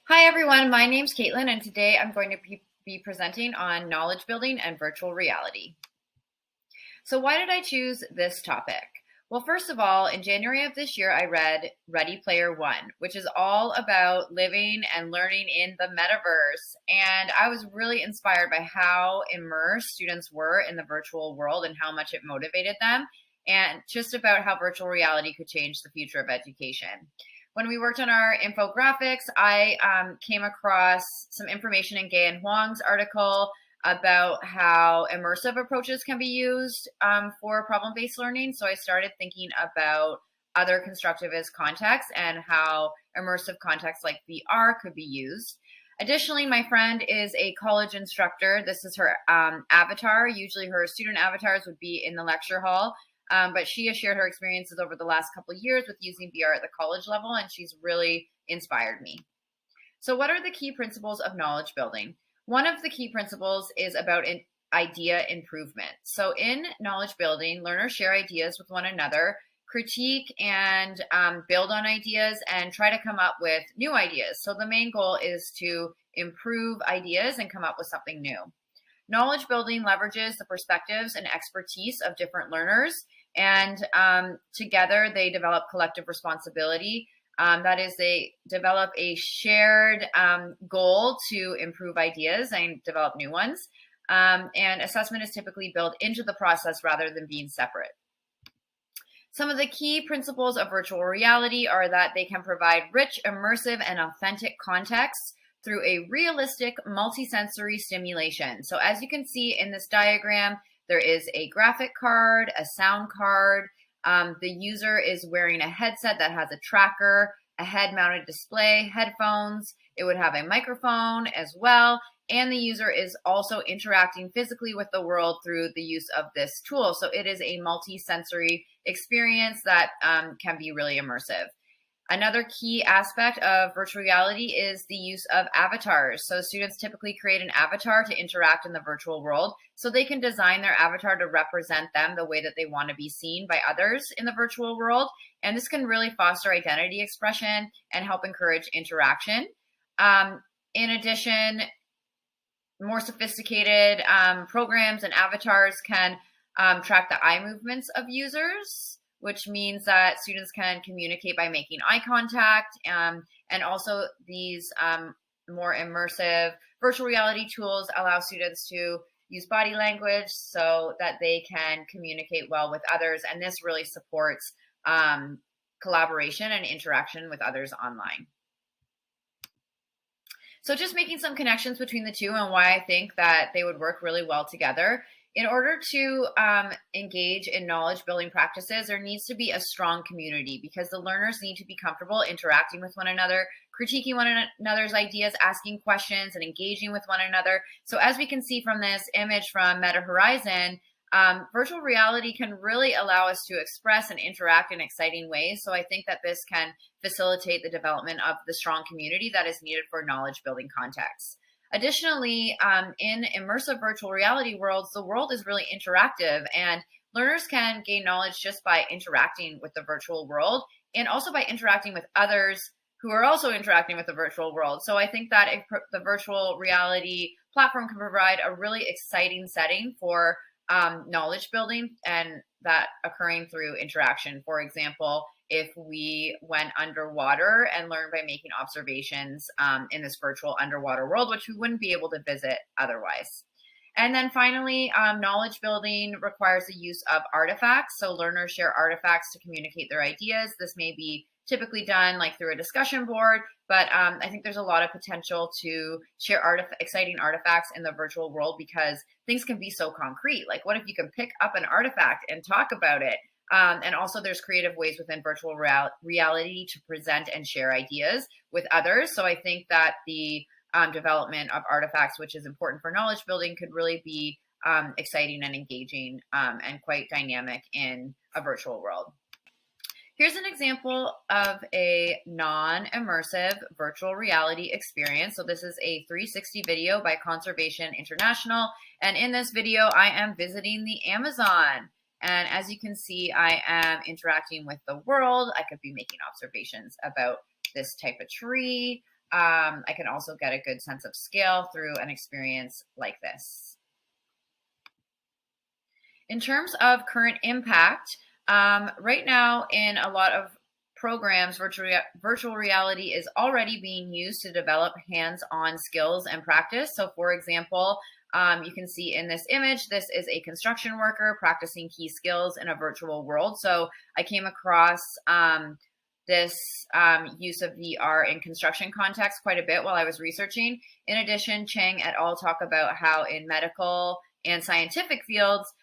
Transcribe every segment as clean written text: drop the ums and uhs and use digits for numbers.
Hi everyone, my name's Caitlin, and today I'm going to be presenting on knowledge building and virtual reality. So why did I choose this topic? Well, first of all, in January of this year, I read Ready Player One, which is all about living and learning in the metaverse. And I was really inspired by how immersed students were in the virtual world and how much it motivated them, and just about how virtual reality could change the future of education. When we worked on our infographics, I came across some information in Gay and Huang's article about how immersive approaches can be used for problem-based learning. So I started thinking about other constructivist contexts and how immersive contexts like VR could be used. Additionally, my friend is a college instructor. This is her avatar. Usually her student avatars would be in the lecture hall, but she has shared her experiences over the last couple of years with using VR at the college level, and she's really inspired me. So what are the key principles of knowledge building? One of the key principles is about an idea improvement. So in knowledge building, learners share ideas with one another, critique and build on ideas, and try to come up with new ideas. So the main goal is to improve ideas and come up with something new. Knowledge building leverages the perspectives and expertise of different learners, and together they develop collective responsibility. That is, they develop a shared goal to improve ideas and develop new ones. And assessment is typically built into the process rather than being separate. Some of the key principles of virtual reality are that they can provide rich, immersive, and authentic context through a realistic multisensory stimulation. So as you can see in this diagram, there is a graphic card, a sound card. The user is wearing a headset that has a tracker, a head-mounted display, headphones. It would have a microphone as well. And the user is also interacting physically with the world through the use of this tool. So it is a multi-sensory experience that can be really immersive. Another key aspect of virtual reality is the use of avatars. So students typically create an avatar to interact in the virtual world, so they can design their avatar to represent them the way that they want to be seen by others in the virtual world. And this can really foster identity expression and help encourage interaction. In addition, more sophisticated programs and avatars can track the eye movements of users, which means that students can communicate by making eye contact. And also these more immersive virtual reality tools allow students to use body language so that they can communicate well with others. And this really supports collaboration and interaction with others online. So just making some connections between the two and why I think that they would work really well together. In order to engage in knowledge building practices, there needs to be a strong community because the learners need to be comfortable interacting with one another, critiquing one another's ideas, asking questions, and engaging with one another. So as we can see from this image from Meta Horizon, virtual reality can really allow us to express and interact in exciting ways. So I think that this can facilitate the development of the strong community that is needed for knowledge building contexts. Additionally, in immersive virtual reality worlds, the world is really interactive, and learners can gain knowledge just by interacting with the virtual world and also by interacting with others who are also interacting with the virtual world. So I think that the virtual reality platform can provide a really exciting setting for knowledge building, and that occurring through interaction. For example, if we went underwater and learned by making observations in this virtual underwater world, which we wouldn't be able to visit otherwise. And then finally, knowledge building requires the use of artifacts. So learners share artifacts to communicate their ideas. This may be typically done like through a discussion board, but I think there's a lot of potential to share exciting artifacts in the virtual world because things can be so concrete. Like, what if you can pick up an artifact and talk about it? And also there's creative ways within virtual reality to present and share ideas with others. So I think that the development of artifacts, which is important for knowledge building, could really be exciting and engaging and quite dynamic in a virtual world. Here's an example of a non-immersive virtual reality experience. So this is a 360 video by Conservation International. And in this video, I am visiting the Amazon. And as you can see, I am interacting with the world. I could be making observations about this type of tree. I can also get a good sense of scale through an experience like this. In terms of current impact, right now in a lot of programs, virtual reality is already being used to develop hands-on skills and practice. So for example, you can see in this image, this is a construction worker practicing key skills in a virtual world. So I came across this use of VR in construction context quite a bit while I was researching. In addition, Chang et al. Talk about how in medical and scientific fields,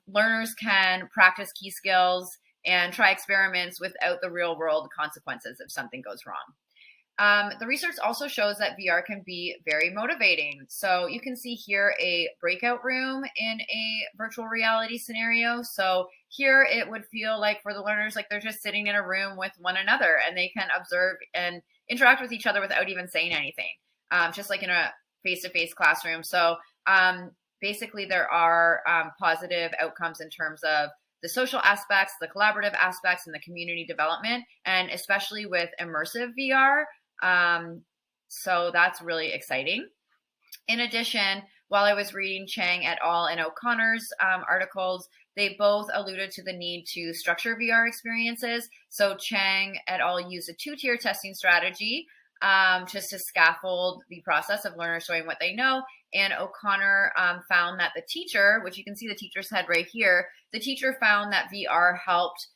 learners can practice key skills and try experiments without the real world consequences if something goes wrong. The research also shows that VR can be very motivating. So you can see here a breakout room in a virtual reality scenario. So here it would feel like for the learners, like they're just sitting in a room with one another and they can observe and interact with each other without even saying anything, just like in a face-to-face classroom. So basically there are positive outcomes in terms of the social aspects, the collaborative aspects, and the community development, and especially with immersive VR. So that's really exciting. In addition, while I was reading Chang et al. And O'Connor's articles, they both alluded to the need to structure VR experiences. So Chang et al. Used a two-tier testing strategy just to scaffold the process of learners showing what they know. And O'Connor found that the teacher, which you can see the teacher's head right here, the teacher found that VR helped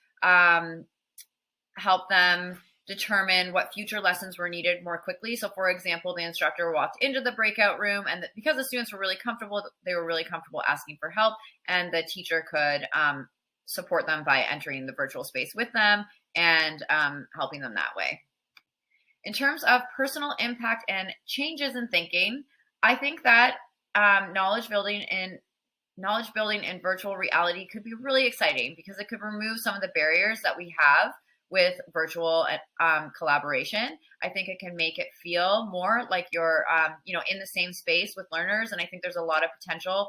them determine what future lessons were needed more quickly. So for example, the instructor walked into the breakout room and because the students were really comfortable, they were really comfortable asking for help, and the teacher could support them by entering the virtual space with them and helping them that way. In terms of personal impact and changes in thinking, I think that knowledge building in virtual reality could be really exciting because it could remove some of the barriers that we have with virtual collaboration. I think it can make it feel more like you're in the same space with learners, and I think there's a lot of potential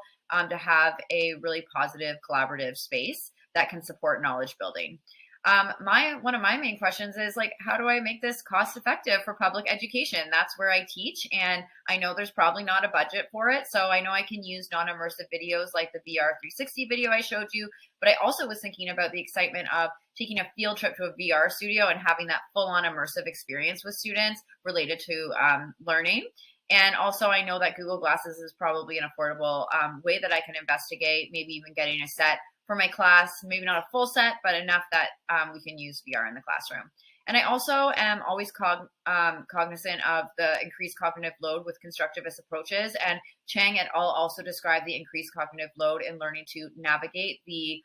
to have a really positive collaborative space that can support knowledge building. One of my main questions is like, how do I make this cost effective for public education? That's where I teach, and I know there's probably not a budget for it. So I know I can use non-immersive videos like the VR 360 video I showed you, but I also was thinking about the excitement of taking a field trip to a VR studio and having that full-on immersive experience with students related to learning. And also I know that Google Glasses is probably an affordable way that I can investigate, maybe even getting a set for my class, maybe not a full set, but enough that we can use VR in the classroom. And I also am always cognizant of the increased cognitive load with constructivist approaches. And Chang et al. Also described the increased cognitive load in learning to navigate the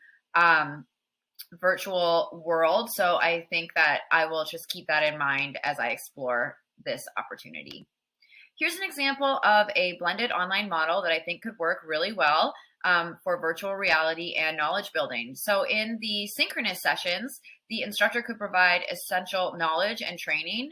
virtual world. So I think that I will just keep that in mind as I explore this opportunity. Here's an example of a blended online model that I think could work really well for virtual reality and knowledge building. So in the synchronous sessions, the instructor could provide essential knowledge and training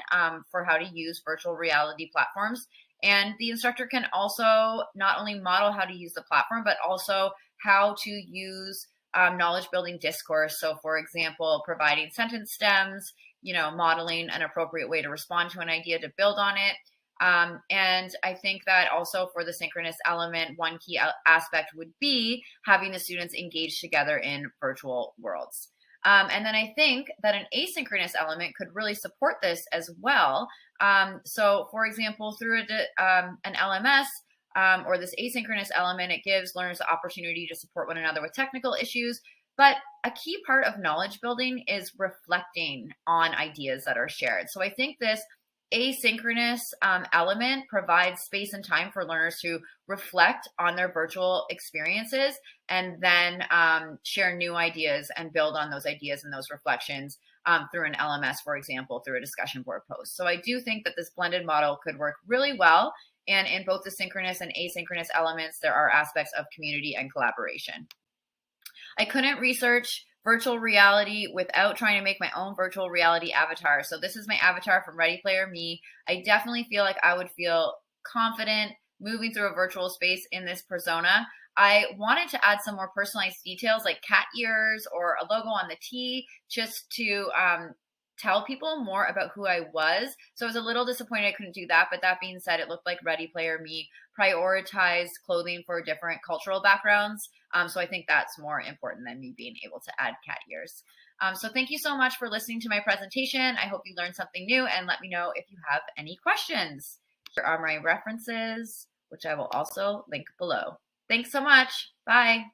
for how to use virtual reality platforms. And the instructor can also not only model how to use the platform, but also how to use knowledge building discourse. So for example, providing sentence stems, modeling an appropriate way to respond to an idea to build on it. And I think that also for the synchronous element, one key aspect would be having the students engage together in virtual worlds. And then I think that an asynchronous element could really support this as well. So for example, through an LMS or this asynchronous element, it gives learners the opportunity to support one another with technical issues. But a key part of knowledge building is reflecting on ideas that are shared. So I think this asynchronous element provides space and time for learners to reflect on their virtual experiences and then share new ideas and build on those ideas and those reflections through an LMS, for example, through a discussion board post. So I do think that this blended model could work really well. And in both the synchronous and asynchronous elements, there are aspects of community and collaboration. I couldn't research virtual reality without trying to make my own virtual reality avatar. So this is my avatar from Ready Player Me. I definitely feel like I would feel confident moving through a virtual space in this persona. I wanted to add some more personalized details like cat ears or a logo on the T just to tell people more about who I was. So I was a little disappointed I couldn't do that. But that being said, it looked like Ready Player Me prioritized clothing for different cultural backgrounds. So I think that's more important than me being able to add cat ears. So thank you so much for listening to my presentation. I hope you learned something new, and let me know if you have any questions. Here are my references, which I will also link below. Thanks so much. Bye.